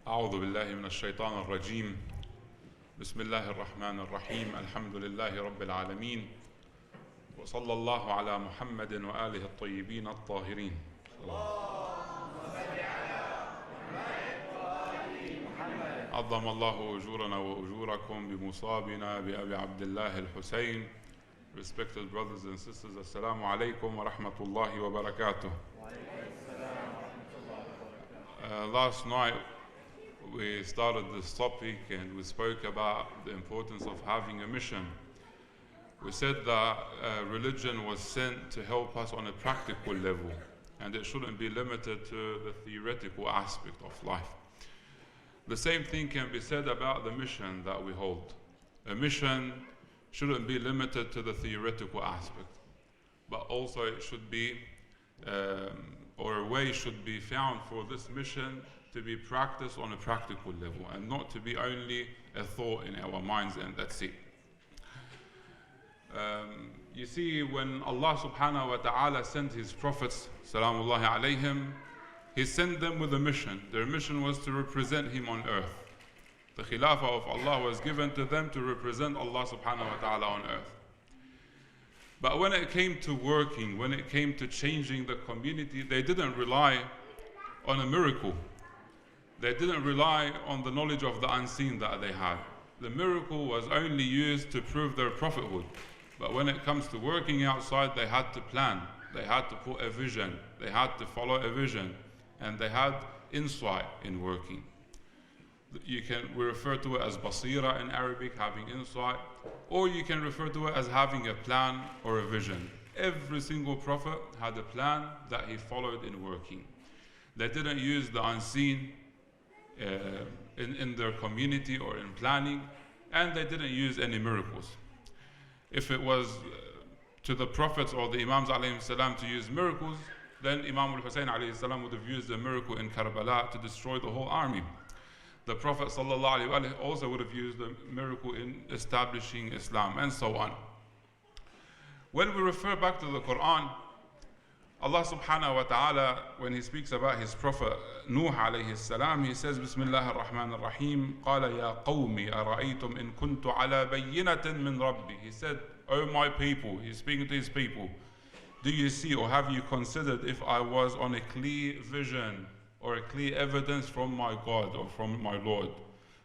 أعوذ بالله من الشيطان الرجيم بسم الله الرحمن الرحيم الحمد لله رب العالمين وصلى الله على محمد وآله الطيبين الطاهرين. عظم الله أجورنا وأجوركم بمصابنا بأبي عبد الله الحسين. Respected brothers and sisters, Assalamu alaikum wa rahmatullahi wa barakatuh. Last night we started this topic and we spoke about the importance of having a mission. We said that religion was sent to help us on a practical level, and it shouldn't be limited to the theoretical aspect of life. The same thing can be said about the mission that we hold. A mission shouldn't be limited to the theoretical aspect, but also it should be, or a way should be found for this mission to be practiced on a practical level and not to be only a thought in our minds and that's it. You see, when Allah subhanahu wa ta'ala sent his prophets, salamullahi alayhim, he sent them with a mission. Their mission was to represent him on earth. The Khilafah of Allah was given to them to represent Allah subhanahu wa ta'ala on earth. But when it came to working, when it came to changing the community, they didn't rely on a miracle. They didn't rely on the knowledge of the unseen that they had. The miracle was only used to prove their prophethood. But when it comes to working outside, they had to plan. They had to put a vision. They had to follow a vision. And they had insight in working. We refer to it as basira in Arabic, having insight, or you can refer to it as having a plan or a vision. Every single prophet had a plan that he followed in working. They didn't use the unseen in their community or in planning, and they didn't use any miracles. If it was to the prophets or the Imams alayhim salam to use miracles, then Imam al-Hussein alayhi salam would have used a miracle in Karbala to destroy the whole army. The Prophet sallallahu alaihi wasallam also would have used a miracle in establishing Islam, and so on. When we refer back to the Quran, Allah subhanahu wa ta'ala, when he speaks about his prophet Nuh alayhi salam, he says, Bismillah ar-Rahman ar-Rahim, قَالَ يَا قَوْمِ أَرَأَيْتُمْ إِن كُنْتُ عَلَى بَيِّنَةٍ مِّن رَبِّي. He said, O my people, he's speaking to his people, do you see or have you considered if I was on a clear vision or a clear evidence from my God or from my Lord?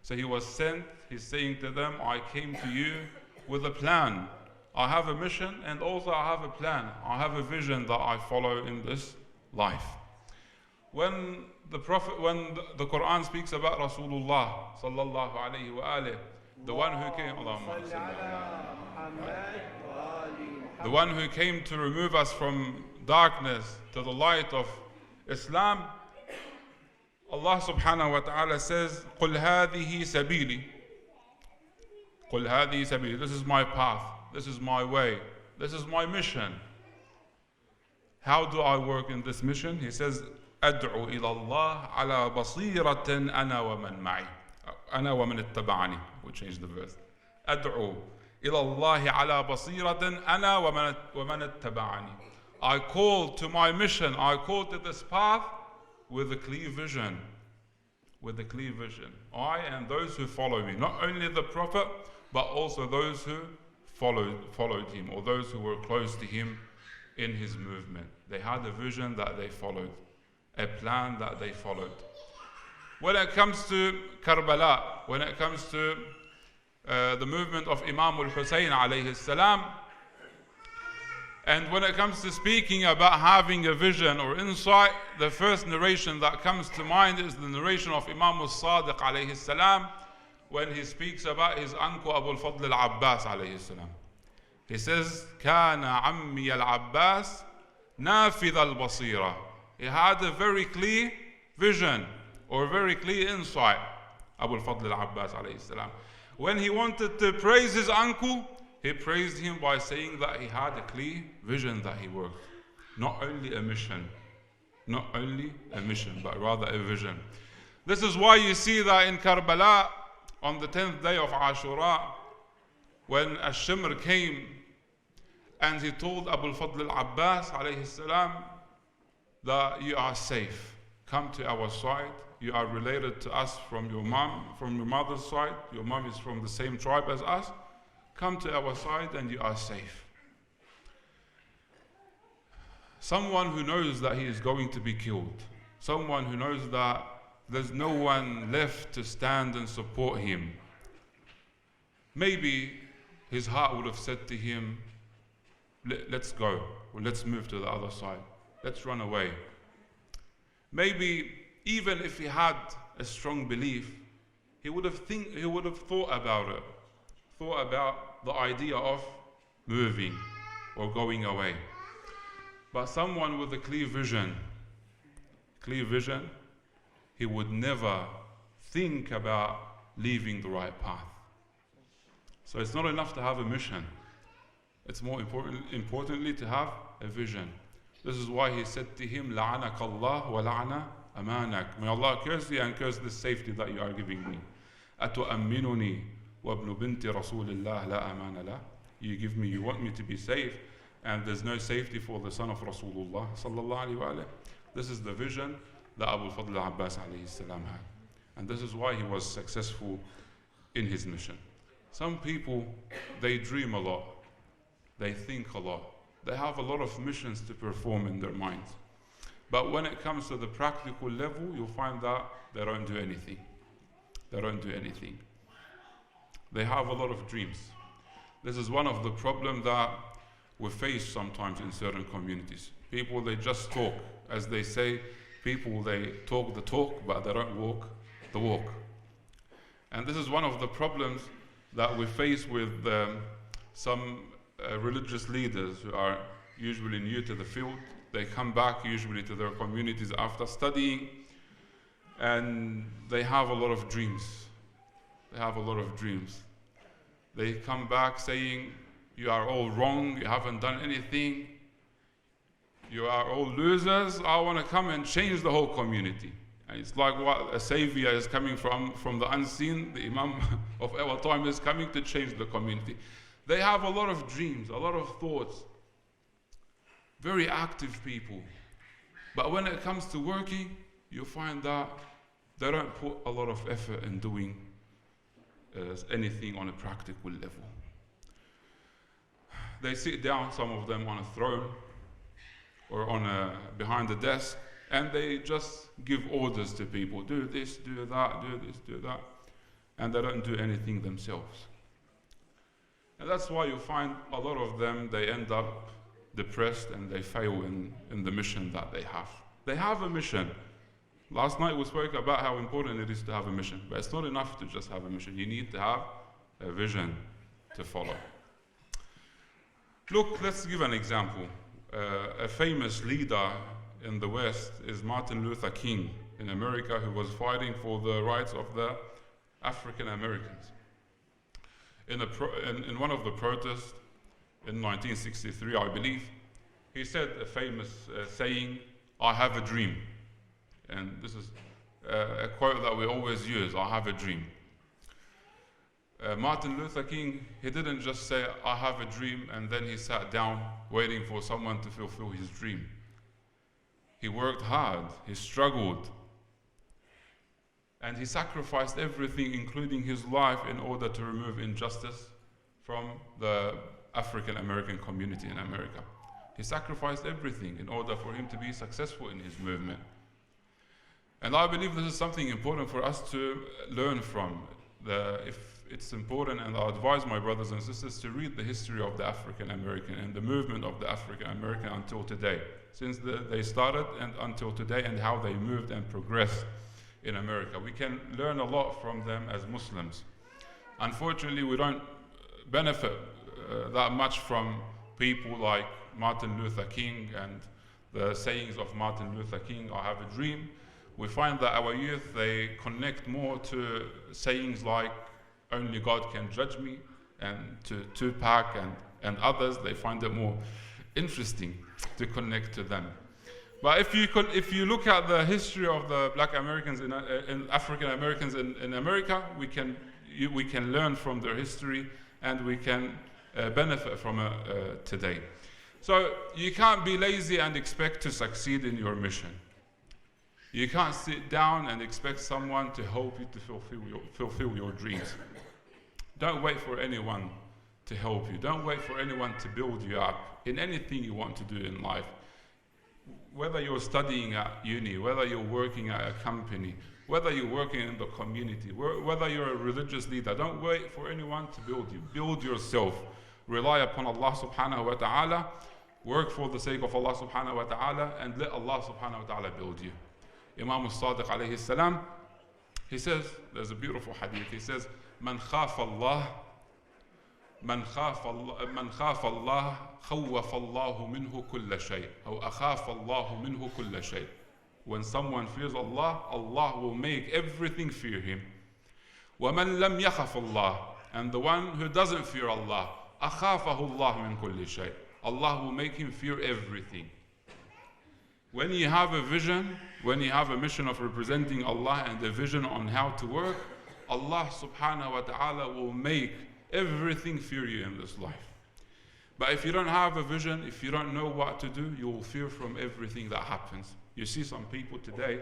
So he was sent, he's saying to them, I came to you with a plan. I have a mission and also I have a plan. I have a vision that I follow in this life. When the Quran speaks about Rasulullah sallallahu alayhi wa alihi, the one who came to remove us from darkness to the light of Islam, Allah subhanahu wa ta'ala says, قُلْ هَذِهِ سَبِيلِي. قُلْ هَذِهِ سَبِيلِي. This is my path. This is my way. This is my mission. How do I work in this mission? He says, أَدْعُو إِلَى اللَّهِ عَلَى بَصِيرَةٍ أَنَا وَمَنْ مَعِي. أَنَا وَمَنِ اتَّبَعَنِي. We'll change the verse. أَدْعُو إِلَى اللَّهِ عَلَى بَصِيرَةٍ أَنَا وَمَنِ اتَّبَعَنِي. I call to my mission. I call to this path with a clear vision. With a clear vision. I and those who follow me. Not only the Prophet, but also those who followed him, or those who were close to him in his movement. They had a vision that they followed, a plan that they followed. When it comes to Karbala, when it comes to the movement of Imam al-Hussein alayhi salam, and when it comes to speaking about having a vision or insight, the first narration that comes to mind is the narration of Imam al-Sadiq alayhi salam, when he speaks about his uncle Abu al-Fadl al-Abbas alayhi salam. He says, كَانَ عَمِّيَ الْعَبَّاسِ نَافِذَ الْبَصِيرَةِ. He had a very clear vision or very clear insight, Abu al-Fadl al-Abbas alayhi salam. When he wanted to praise his uncle, he praised him by saying that he had a clear vision that he worked. Not only a mission, but rather a vision. This is why you see that in Karbala, on the 10th day of Ashura, when Ash-Shimr came and he told Abu al-Fadl al-Abbas alayhi salam that you are safe. Come to our side, you are related to us from your mother's side, your mom is from the same tribe as us, come to our side and you are safe. Someone who knows that he is going to be killed, someone who knows that there's no one left to stand and support him. Maybe his heart would have said to him, let's go, or let's move to the other side, let's run away. Maybe even if he had a strong belief, he would have thought about it, thought about the idea of moving or going away. But someone with a clear vision, he would never think about leaving the right path. So it's not enough to have a mission. It's more importantly to have a vision. This is why he said to him, لَعَنَكَ اللَّهُ وَلَعَنَ أَمَانَكَ. May Allah curse you and curse the safety that you are giving me. أَتُؤَمِّنُنِي وَابْنُ بِنْتِ رَسُولِ اللَّهِ لَا أَمَانَ لَهُ. You want me to be safe, and there's no safety for the son of Rasulullah sallallahu alaihi wasallam. This is the vision that Abu al-Fadl al-Abbas alayhi salam had. And this is why he was successful in his mission. Some people, they dream a lot, they think a lot, they have a lot of missions to perform in their minds. But when it comes to the practical level, you'll find that they don't do anything. They don't do anything. They have a lot of dreams. This is one of the problems that we face sometimes in certain communities. People, they just talk. As they say, people, they talk the talk, but they don't walk the walk. And this is one of the problems that we face with some religious leaders who are usually new to the field. They come back usually to their communities after studying, and they have a lot of dreams. They have a lot of dreams. They come back saying, you are all wrong, you haven't done anything, you are all losers, I want to come and change the whole community. And it's like what a savior is coming from the unseen, the Imam of our time is coming to change the community. They have a lot of dreams, a lot of thoughts, very active people. But when it comes to working, you find that they don't put a lot of effort in doing anything on a practical level. They sit down, some of them, on a throne or behind a desk, and they just give orders to people. Do this, do that, do this, do that. And they don't do anything themselves. And that's why you find a lot of them, they end up depressed and they fail in the mission that they have. They have a mission. Last night we spoke about how important it is to have a mission, but it's not enough to just have a mission. You need to have a vision to follow. Look, let's give an example. A famous leader in the West is Martin Luther King in America, who was fighting for the rights of the African Americans. In one of the protests in 1963, I believe, he said a famous saying, "I have a dream." And this is a quote that we always use, "I have a dream." Martin Luther King, he didn't just say, "I have a dream," and then he sat down waiting for someone to fulfill his dream. He worked hard, he struggled, and he sacrificed everything, including his life, in order to remove injustice from the African American community in America. He sacrificed everything in order for him to be successful in his movement. And I believe this is something important for us to learn from. If it's important, and I advise my brothers and sisters to read the history of the African American and the movement of the African American until today, since they started and until today, and how they moved and progressed in America. We can learn a lot from them as Muslims. Unfortunately, we don't benefit that much from people like Martin Luther King and the sayings of Martin Luther King, "I have a dream." We find that our youth, they connect more to sayings like, "Only God can judge me," and to Tupac and others. They find it more interesting to connect to them. But if you look at the history of the Black Americans and African Americans in America, we can learn from their history, and we can benefit from it today. So you can't be lazy and expect to succeed in your mission. You can't sit down and expect someone to help you to fulfill your dreams. Don't wait for anyone to help you. Don't wait for anyone to build you up in anything you want to do in life. Whether you're studying at uni, whether you're working at a company, whether you're working in the community, whether you're a religious leader, don't wait for anyone to build you. Build yourself. Rely upon Allah subhanahu wa ta'ala. Work for the sake of Allah subhanahu wa ta'ala, and let Allah subhanahu wa ta'ala build you. Imam al-Sadiq alayhi salam, he says, there's a beautiful hadith, he says, من خاف الله خوف الله منه كل شيء أو أخاف الله منه كل شيء. When someone fears Allah, Allah will make everything fear him. ومن لم يخف الله, and the one who doesn't fear Allah, أخافه الله من كل شيء. Allah will make him fear everything. When you have a vision, when you have a mission of representing Allah and a vision on how to work, Allah subhanahu wa ta'ala will make everything fear you in this life. But if you don't have a vision, if you don't know what to do, you will fear from everything that happens. You see some people today,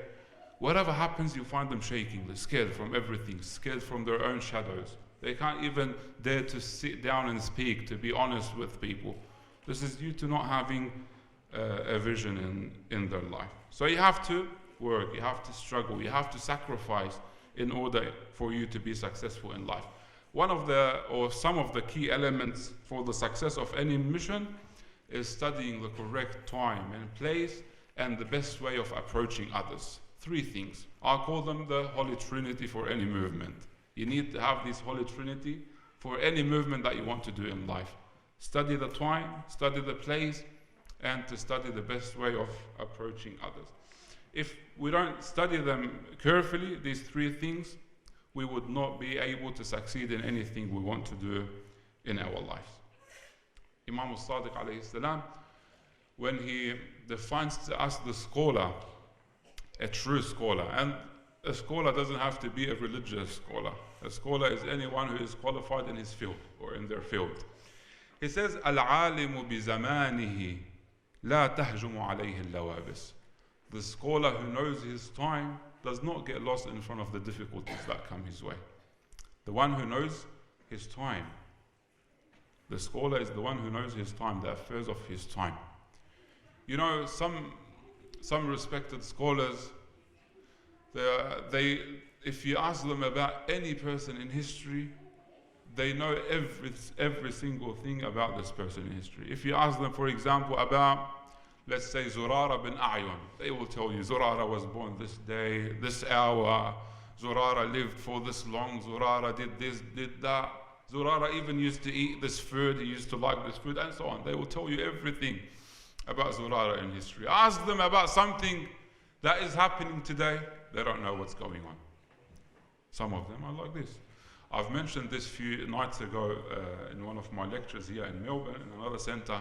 whatever happens, you find them shaking. They're scared from everything, scared from their own shadows. They can't even dare to sit down and speak, to be honest with people. This is due to not having a vision in their life. So you have to work, you have to struggle, you have to sacrifice in order for you to be successful in life. Some of the key elements for the success of any mission is studying the correct time and place and the best way of approaching others. 3 things. I call them the Holy Trinity for any movement. You need to have this Holy Trinity for any movement that you want to do in life. Study the time, study the place, and to study the best way of approaching others. If we don't study them carefully, these 3 things, we would not be able to succeed in anything we want to do in our lives. Imam al-Sadiq alayhi salam, when he defines to us the scholar, a true scholar, and a scholar doesn't have to be a religious scholar. A scholar is anyone who is qualified in his field or in their field. He says, العالم بزمانه لا تهجم عليه اللوابس. The scholar who knows his time does not get lost in front of the difficulties that come his way. The one who knows his time. The scholar is the one who knows his time, the affairs of his time. You know, some respected scholars, if you ask them about any person in history, they know every single thing about this person in history. If you ask them, for example, about, let's say, Zurara bin A'yun, they will tell you Zurara was born this day, this hour, Zurara lived for this long, Zurara did this, did that, Zurara even used to eat this food, he used to like this food, and so on. They will tell you everything about Zurara in history. Ask them about something that is happening today, they don't know what's going on. Some of them are like this. I've mentioned this few nights ago in one of my lectures here in Melbourne, in another center.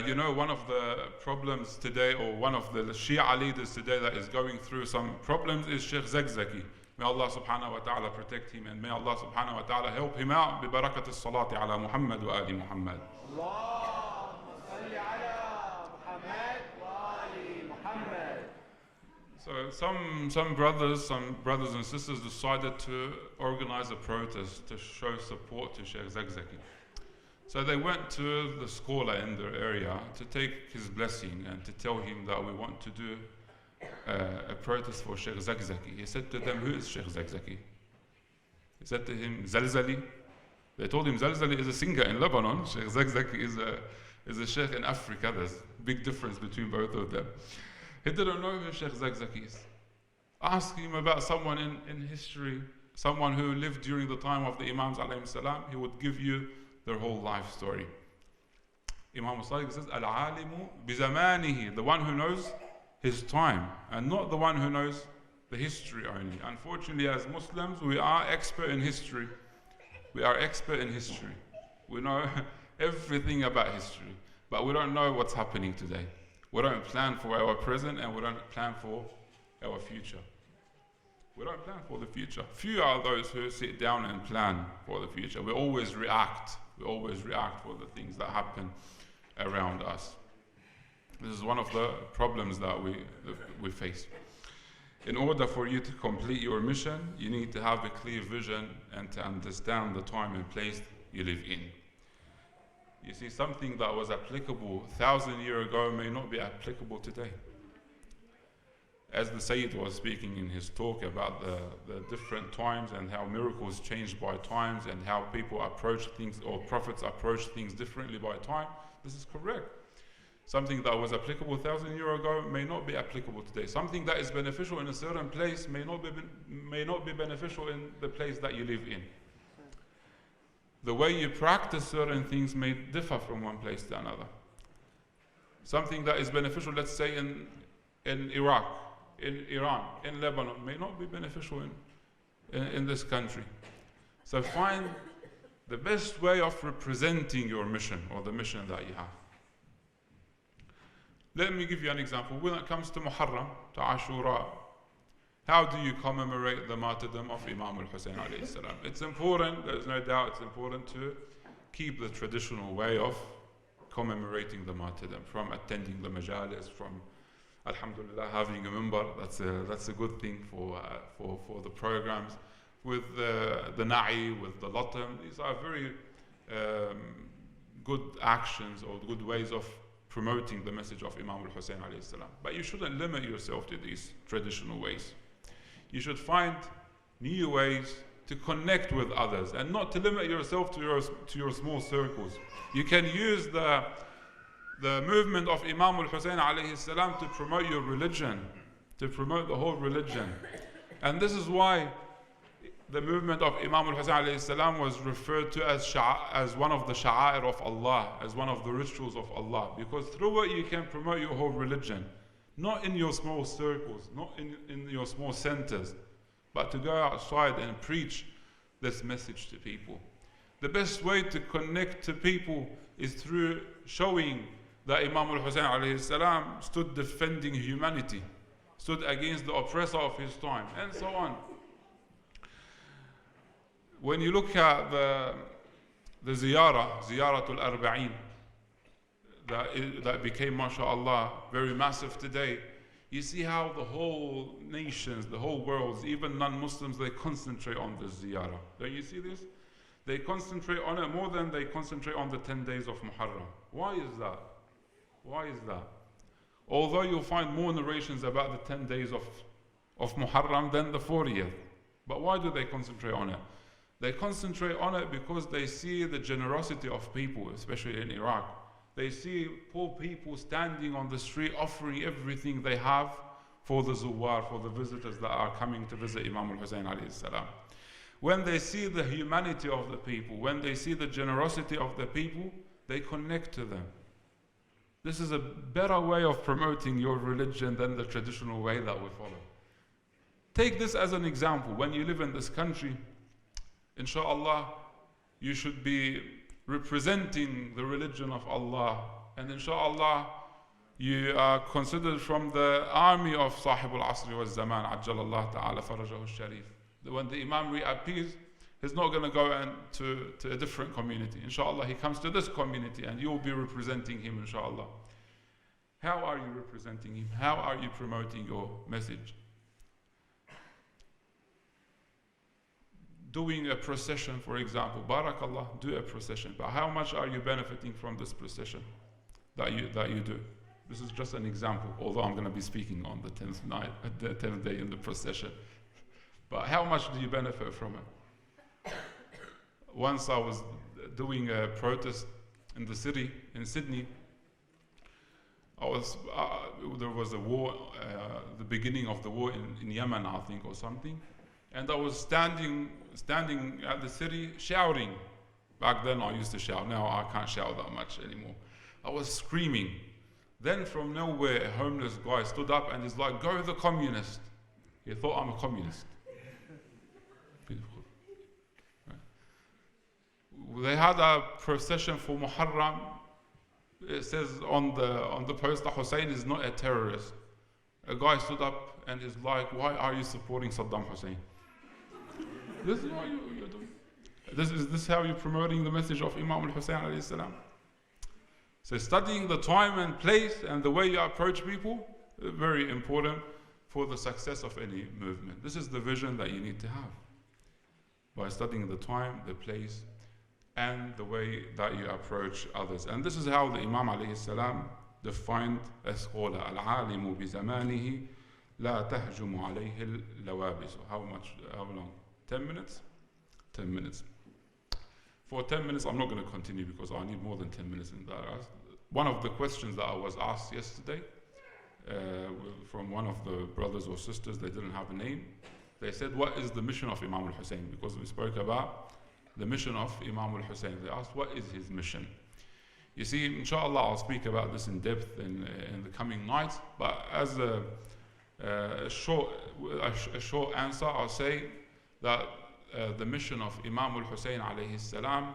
You know, one of the problems today, or one of the Shia leaders today that is going through some problems is Sheikh Zakzaki. May Allah subhanahu wa ta'ala protect him, and may Allah subhanahu wa ta'ala help him out. ببركة الصلاة على محمد وآل محمد. So some brothers and sisters decided to organize a protest to show support to Sheikh Zakzaki. So they went to the scholar in their area to take his blessing and to tell him that we want to do a protest for Sheikh Zakzaki. He said to them, who is Sheikh Zakzaki? He said to him, Zalzali. They told him Zalzali is a singer in Lebanon. Sheikh Zakzaki is a sheikh in Africa. There's a big difference between both of them. He didn't know who Sheikh Zakzaki is. Ask him about someone in history, someone who lived during the time of the Imams alayhim salam. He would give you their whole life story. Imam al-Sadiq says, Al-alimu bizamanihi, the one who knows his time, and not the one who knows the history only. Unfortunately, as Muslims, we are expert in history. We are expert in history. We know everything about history, but we don't know what's happening today. We don't plan for our present, and we don't plan for our future. We don't plan for the future. Few are those who sit down and plan for the future. We always react. We always react for the things that happen around us. This is one of the problems that we face. In order for you to complete your mission, you need to have a clear vision and to understand the time and place you live in. You see, something that was applicable 1,000 years ago may not be applicable today. As the Sayyid was speaking in his talk about the different times and how miracles changed by times and how people approach things, or prophets approach things differently by time, this is correct. Something that was applicable 1,000 years ago may not be applicable today. Something that is beneficial in a certain place may not be beneficial in the place that you live in. The way you practice certain things may differ from one place to another. Something that is beneficial, let's say in Iraq, in Iran, in Lebanon, may not be beneficial in this country. So find the best way of representing your mission or the mission that you have. Let me give you an example. When it comes to Muharram, to Ashura, how do you commemorate the martyrdom of Imam al-Hussein alayhi salam? It's important, there's no doubt, it's important to keep the traditional way of commemorating the martyrdom, from attending the majalis, from, alhamdulillah, having a minbar. That's a good thing for the programs. With the na'i, with the latam, these are very good actions or good ways of promoting the message of Imam al-Hussein alayhi salam. But you shouldn't limit yourself to these traditional ways. You should find new ways to connect with others and not to limit yourself to your small circles. You can use the movement of Imam al-Hussein alayhi salam to promote your religion, to promote the whole religion. And this is why the movement of Imam al-Hussein alayhi salam was referred to as one of the sha'air of Allah, as one of the rituals of Allah, because through it you can promote your whole religion, not in your small circles, not in your small centers, but to go outside and preach this message to people. The best way to connect to people is through showing that Imam al-Hussein alayhi salam stood defending humanity, stood against the oppressor of his time, and so on. When you look at the Ziyaratul Arba'in, that became, mashallah, very massive today, you see how the whole nations, the whole world, even non-Muslims, they concentrate on this ziyarah. Don't you see this? They concentrate on it more than they concentrate on the 10 days of Muharram. Why is that? Why is that? Although you'll find more narrations about the 10 days of Muharram than the 40th. But why do they concentrate on it? They concentrate on it because they see the generosity of people, especially in Iraq. They see poor people standing on the street offering everything they have for the zuwar, for the visitors that are coming to visit Imam al-Hussein alayhi salam. When they see the humanity of the people, when they see the generosity of the people, they connect to them. This is a better way of promoting your religion than the traditional way that we follow. Take this as an example. When you live in this country, inshallah, you should be representing the religion of Allah, and inshallah you are considered from the army of Sahib al-Asri wal-Zaman, Ajjalallah ta'ala farajahu al-Sharif. When the Imam reappears, he's not going to go to a different community. Inshallah, he comes to this community and you will be representing him, inshallah. How are you representing him? How are you promoting your message? Doing a procession, for example, barakallah, do a procession. But how much are you benefiting from this procession that you do? This is just an example, although I'm going to be speaking on the 10th day in the procession. But how much do you benefit from it? Once I was doing a protest in the city, in Sydney. There was a war, the beginning of the war in Yemen, I think, or something. And I was standing at the city shouting. Back then I used to shout, now I can't shout that much anymore. I was screaming. Then from nowhere a homeless guy stood up and he's like, "Go the communist." He thought I'm a communist. They had a procession for Muharram. It says on the poster, Hussein is not a terrorist. A guy stood up and is like, "Why are you supporting Saddam Hussein?" This is what you're doing. Is this how you're promoting the message of Imam al-Hussein alayhi salam? So studying the time and place and the way you approach people, very important for the success of any movement. This is the vision that you need to have. By studying the time, the place, and the way that you approach others. And this is how the Imam alayhi salam defined as scholar. Al-alimu bi zamanihi la tahjumu alayhi al-lawabis. How long? 10 minutes? 10 minutes. For 10 minutes, I'm not going to continue because I need more than 10 minutes in that. One of the questions that I was asked yesterday from one of the brothers or sisters, they didn't have a name. They said, what is the mission of Imam al-Hussein? Because we spoke about the mission of Imam al-Hussein. They asked, what is his mission? You see, inshallah, I'll speak about this in depth in the coming nights. But as a short answer, I'll say that the mission of Imam al-Hussein alayhi salam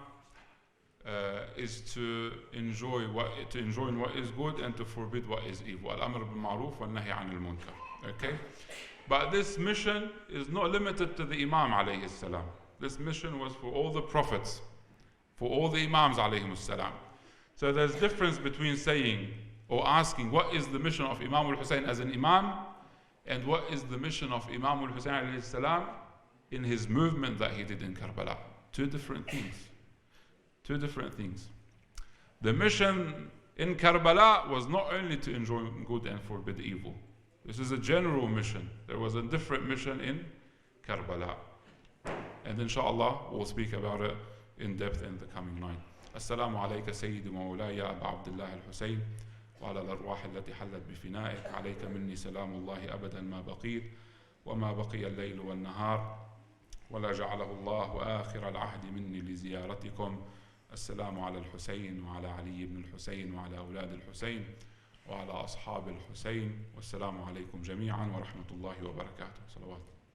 is to enjoy what is good and to forbid what is evil. Al-amr bil ma'ruf wal nahy anil munkar. Okay? But this mission is not limited to the Imam alayhi salam. This mission was for all the prophets, for all the Imams alayhi salam. So there's difference between saying or asking what is the mission of Imam al-Hussein as an Imam and what is the mission of Imam al-Hussein alayhi salam in his movement that he did in Karbala. Two different things. Two different things. The mission in Karbala was not only to enjoy good and forbid evil. This is a general mission. There was a different mission in Karbala. And inshallah, we'll speak about it in depth in the coming night. Assalamu alayka sayyidi mawlaya Aba Abdullah al-Husayn wa ala al-arwah allati hallat bifina'ik alayka minni salamullahi abadan ma baqit wa ma baqiya al-layl wal-nahar wa la ja'alahu Allah akhir al-ahdi minni li ziyaratikum. Assalamu ala al-Husayn wa ala Ali ibn al-Husayn wa ala awlad al-Husayn wa ala ashab al-Husayn. Wassalamu alaykum jami'an wa rahmatullahi wa barakatuh. Salawat.